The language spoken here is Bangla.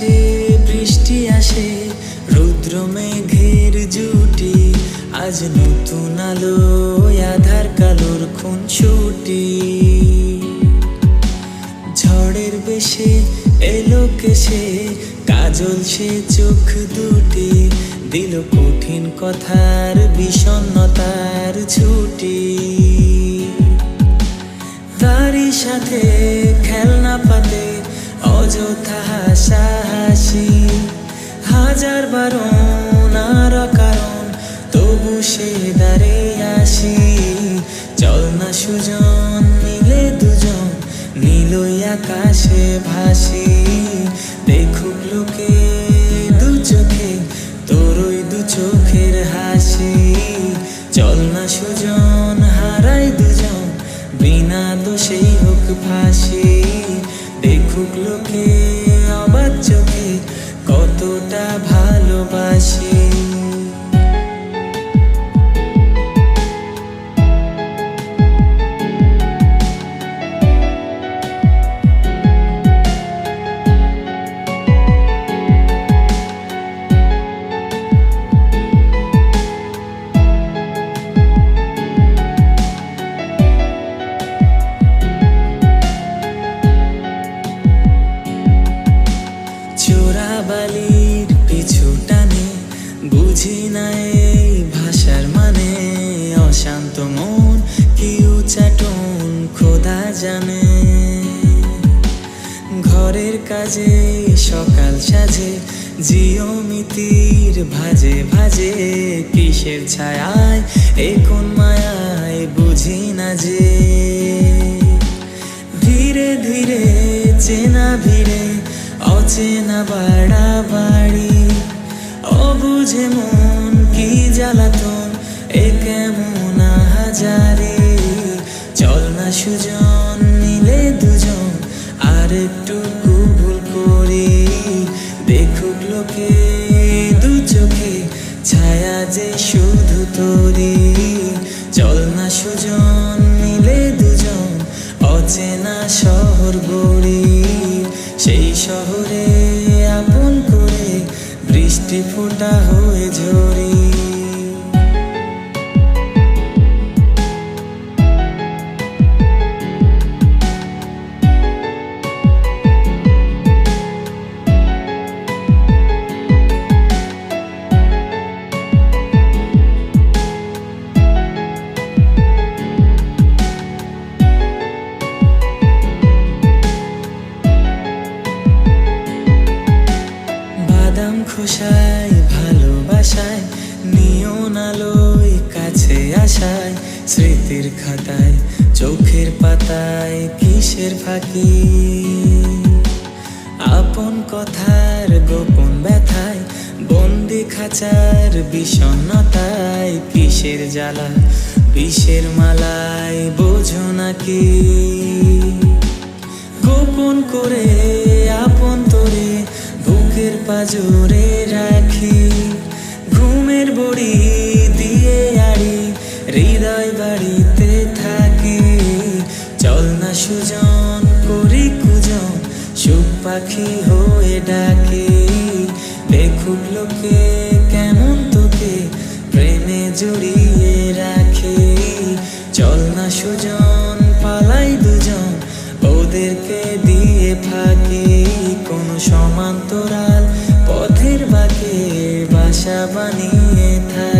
আকাশে বৃষ্টি আসে, রুদ্র মেঘের জুটি, আজ নতুন আলো আধার কালোর খুনসুটি। ঝড়ের বেশে এলো কেসে, কাজল সে চোখ দুটি, দিল কঠিন কথার বিষণ্ণতার ছুটি। তারই সাথে খেলনা পাতে অযথা হাসাহাসি, হাজার বারণ আর কারণ তবু সে দাঁড়ে আসি। চল না সুজন মিলে দুজন, নীলই আকাশে ভাসি, দেখুক লোকে দু চোখে তোর ওই দু চোখের হাসি। চল না সুজন হারাই দুজন, বিনা দোষেই হোক ফাঁসি, দেখুক লোকে অবাক চোখে কতটা ভালোবাসি। বালির পিছু টানে বুঝি না এই ভাষার মানে, অশান্ত মন কি উচাটন খোদা জানে। ঘরের কাজে সকাল সাজে, জিওমিতির ভাজে ভাজে, কিসের ছায়ায় এ কোন মায়ায় বুঝি না যে। ধীরে ধীরে চেনা ভিড়ে অচেনা বাড়াবাড়ি, অবুঝে মন কি জ্বালাতন এ কেমন হাজারে। চল না সুজন মিলে দুজন আর একটু ভুল করি, দেখুক লোকে দু চোখে ছায়া যে শুধু তোরি। চল না সুজন মিলে দুজন অচেনা শহর গড়ি, সেই শহরে আপন করে বৃষ্টি ফোঁটা হয়ে ঝরি। খোসায় ভালোবাসায় নিয়ন আলোয় কাছে আসায়, স্মৃতির খাতায় চোখের পাতায় কিসের ফাঁকি। আপন কথার গোপন ব্যথায় বন্দি খাঁচার বিষণ্ণতায়, কিসের জ্বালা বিষের মালায় বোঝো নাকি। গোপন করে আপন তোরে বুকের পাজরে রাখি, ঘুমের বড়ি দিয়ে আড়ি হৃদয় বাড়িতে থাকি। চল না সুজন করি কুজন, সুখ পাখি হয়ে ডাকি, দেখুক লোকে কেমন তোকে প্রেমে জড়িয়ে রাখে। চল না সুজন পালাই দুজন, ওদেরকে দিয়ে ফাঁকি, কোনো সমান্তরাল পথের বাঁকে বাসা বানিয়ে থাকে।